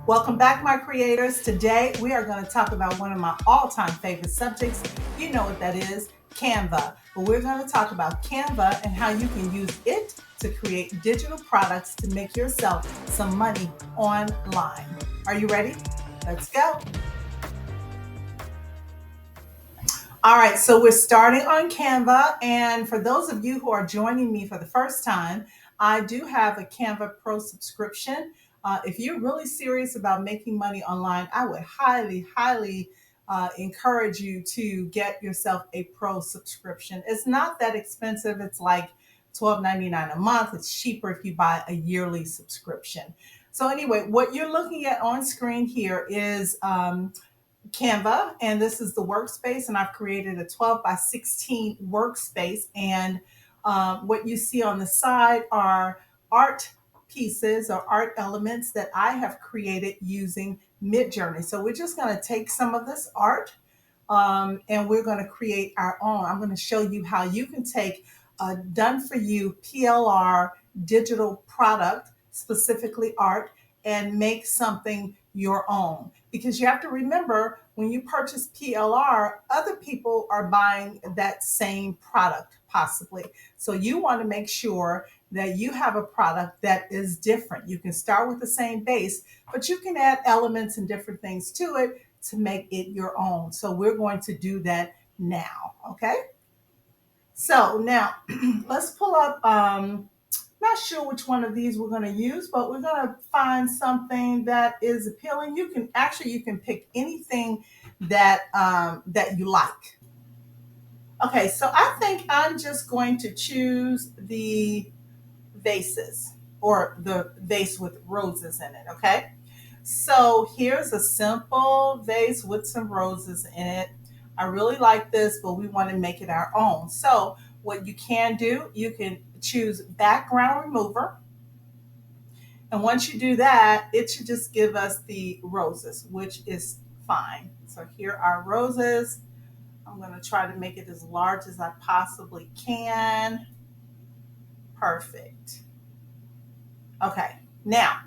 Welcome back, my creators. Today we are going to talk about one of my all time favorite subjects. You know what that is, Canva. But we're going to talk about Canva and how you can use it to create digital products to make yourself some money online. Are you ready? Let's go. All right, so we're starting on Canva. And for those of you who are joining me for the first time, I do have a Canva Pro subscription. If you're really serious about making money online, I would highly encourage you to get yourself a Pro subscription. It's not that expensive, it's like $12.99 a month. It's cheaper if you buy a yearly subscription. So, anyway, what you're looking at on screen here is Canva, and this is the workspace. And I've created a 12 by 16 workspace. And what you see on the side are art pieces or art elements that I have created using Midjourney. So we're just going to take some of this art and we're going to create our own. I'm going to show you how you can take a done for you PLR digital product, specifically art, and make something your own. Because you have to remember when you purchase PLR, other people are buying that same product possibly. So you want to make sure that you have a product that is different. You can start with the same base, but you can add elements and different things to it to make it your own. So we're going to do that now. Okay. So now let's pull up, not sure which one of these we're going to use, but we're going to find something that is appealing. You can pick anything that you like. Okay, so I think I'm just going to choose the vases or the vase with roses in it. Okay, so here's a simple vase with some roses in it. I really like this, but we want to make it our own. So what you can do, you can choose background remover. And once you do that, it should just give us the roses, which is fine. So here are roses. I'm going to try to make it as large as I possibly can. Perfect. Okay. Now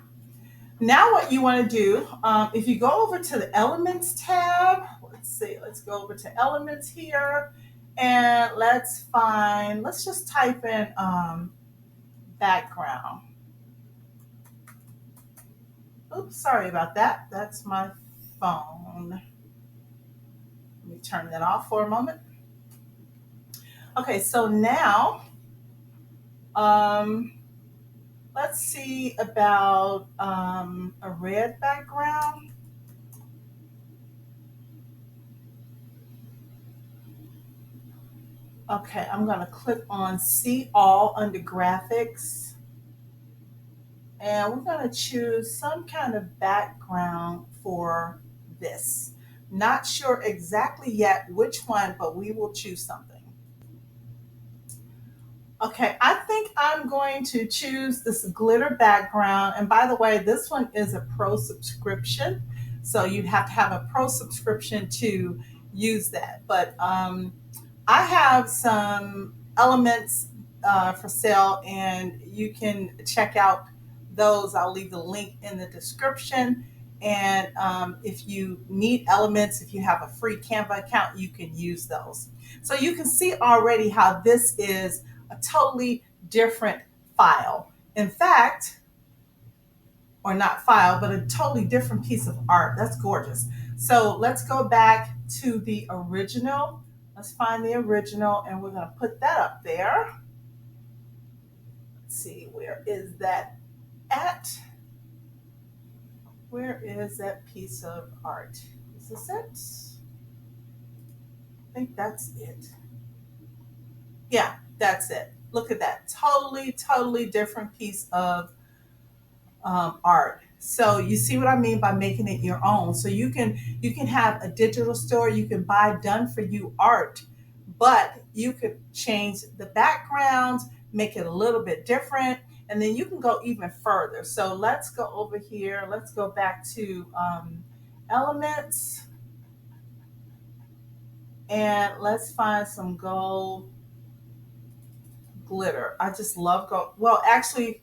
what you want to do, if you go over to the Elements tab, let's see, let's go over to Elements here, and let's just type in background. Oops, sorry about that. That's my phone. Let me turn that off for a moment. Okay, so now um, let's see about a red background. Okay, I'm going to click on See All under Graphics. And we're going to choose some kind of background for this. Not sure exactly yet which one, but we will choose something. Okay, I think I'm going to choose this glitter background. And by the way, this one is a pro subscription. So you'd have to have a pro subscription to use that. But I have some elements for sale, and you can check out those. I'll leave the link in the description. And if you need elements, if you have a free Canva account, you can use those. So you can see already how this is a totally different file. In fact, or not file, but a totally different piece of art. That's gorgeous. So let's go back to the original. Let's find the original and we're going to put that up there. Let's see, where is that at? Where is that piece of art? Is this it? I think that's it. Yeah, that's it. Look at that. Totally different piece of art. So you see what I mean by making it your own. So you can have a digital store, you can buy done for you art, but you could change the backgrounds, make it a little bit different, and then you can go even further. So let's go over here. Let's go back to elements and let's find some gold glitter. I just love gold. Well, actually,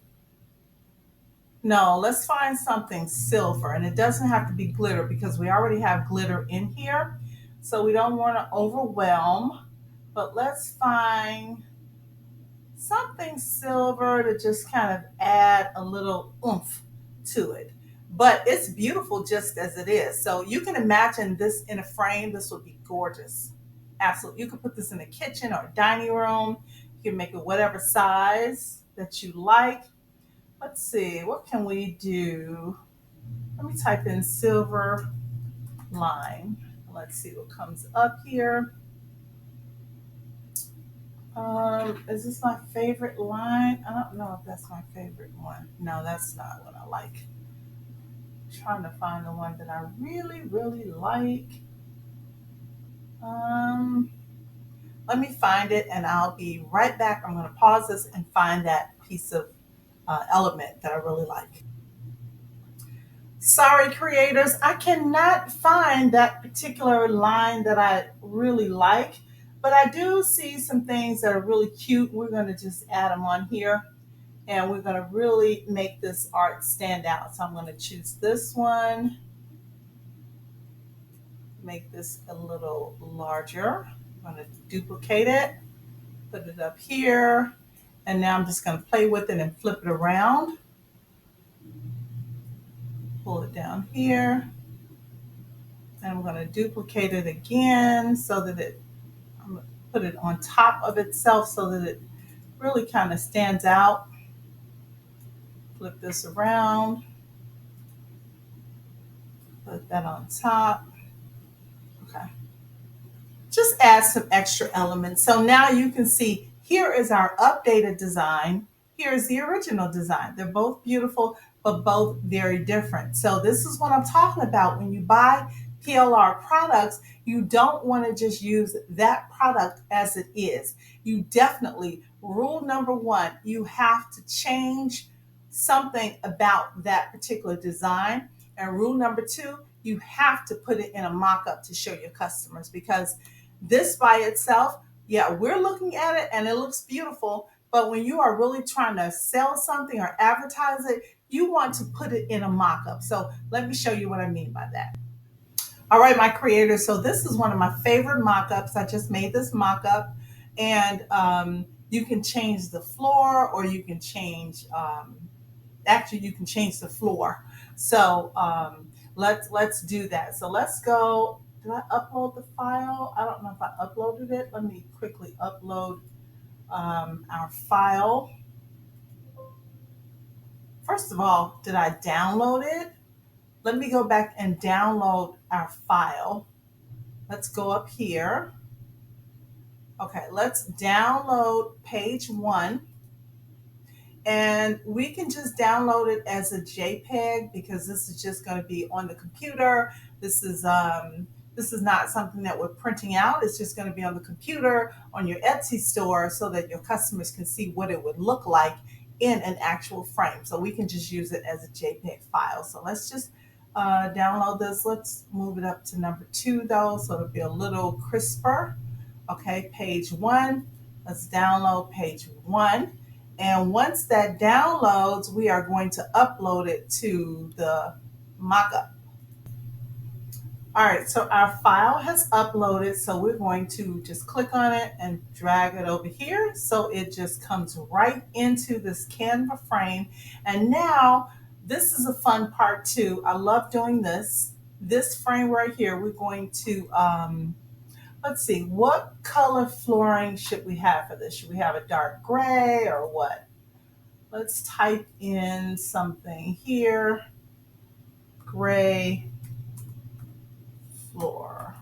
No, let's find something silver, and it doesn't have to be glitter because we already have glitter in here. So we don't want to overwhelm, but let's find something silver to just kind of add a little oomph to it. But it's beautiful just as it is. So you can imagine this in a frame. This would be gorgeous. Absolutely. You could put this in a kitchen or a dining room. You can make it whatever size that you like. Let's see, what can we do? Let me type in silver line. Let's see what comes up here. Is this my favorite line? I don't know if that's my favorite one. No, that's not what I like. I'm trying to find the one that I really, really like. Um, Let me find it and I'll be right back. I'm going to pause this and find that piece of element that I really like. Sorry, creators, I cannot find that particular line that I really like, but I do see some things that are really cute. We're going to just add them on here and we're going to really make this art stand out. So I'm going to choose this one, make this a little larger. I'm going to duplicate it, put it up here, and now I'm just going to play with it and flip it around, pull it down here, and I'm going to duplicate it again so that I'm going to put it on top of itself so that it really kind of stands out. Flip this around, put that on top. Okay. Just add some extra elements. So now you can see here is our updated design. Here's the original design. They're both beautiful, but both very different. So this is what I'm talking about. When you buy PLR products, you don't want to just use that product as it is. You definitely, rule number one, you have to change something about that particular design. And rule number two, you have to put it in a mock-up to show your customers because this by itself, yeah, we're looking at it and it looks beautiful. But when you are really trying to sell something or advertise it, you want to put it in a mock up. So let me show you what I mean by that. All right, my creators. So this is one of my favorite mock ups. I just made this mock up, and you can change the floor or you can change, actually, you can change the floor. So let's do that. So let's go. Did I upload the file? I don't know if I uploaded it. Let me quickly upload our file. First of all, did I download it? Let me go back and download our file. Let's go up here. Okay, let's download page one. And we can just download it as a JPEG because this is just going to be on the computer. This is not something that we're printing out. It's just going to be on the computer on your Etsy store so that your customers can see what it would look like in an actual frame. So we can just use it as a JPEG file. So let's just download this. Let's move it up to number two though, so it'll be a little crisper. Okay, page one. Let's download page one. And once that downloads, we are going to upload it to the mockup. All right, so our file has uploaded. So we're going to just click on it and drag it over here. So it just comes right into this Canva frame. And now this is a fun part too. I love doing this. This frame right here, we're going to, let's see, what color flooring should we have for this? Should we have a dark gray or what? Let's type in something here, gray floor.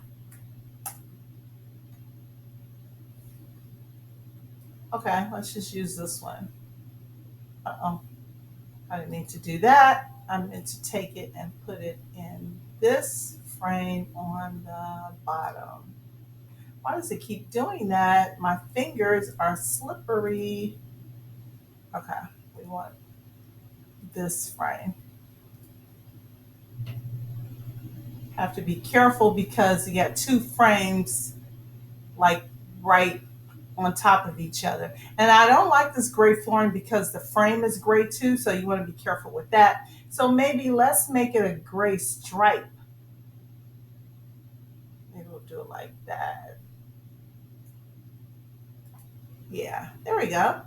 Okay, let's just use this one. Uh-oh, I didn't need to do that. I meant to take it and put it in this frame on the bottom. Why does it keep doing that? My fingers are slippery. Okay, we want this frame. Have to be careful because you got two frames like right on top of each other. And I don't like this gray flooring because the frame is gray too, so you want to be careful with that. So maybe let's make it a gray stripe. Maybe we'll do it like that. Yeah, there we go.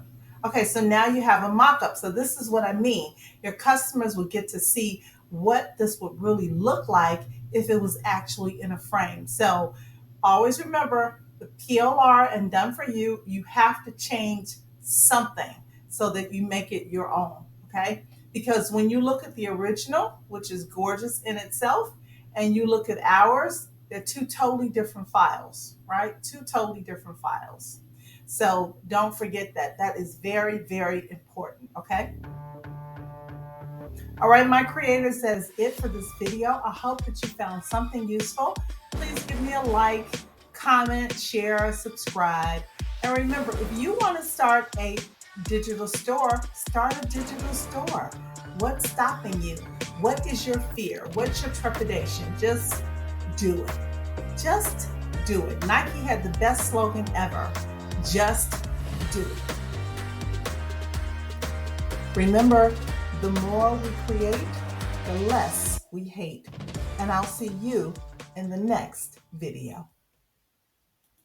Okay, so now you have a mock-up. So this is what I mean. Your customers will get to see what this would really look like if it was actually in a frame. So always remember the PLR and done for you, you have to change something so that you make it your own, okay? Because when you look at the original, which is gorgeous in itself, and you look at ours, they're two totally different files, right? Two totally different files. So don't forget that. That is very, very important. Okay. All right, my creators, that is it for this video. I hope that you found something useful. Please give me a like, comment, share, subscribe. And remember, if you want to start a digital store, start a digital store. What's stopping you? What is your fear? What's your trepidation? Just do it. Just do it. Nike had the best slogan ever. Just do it. Remember, the more we create, the less we hate. And I'll see you in the next video.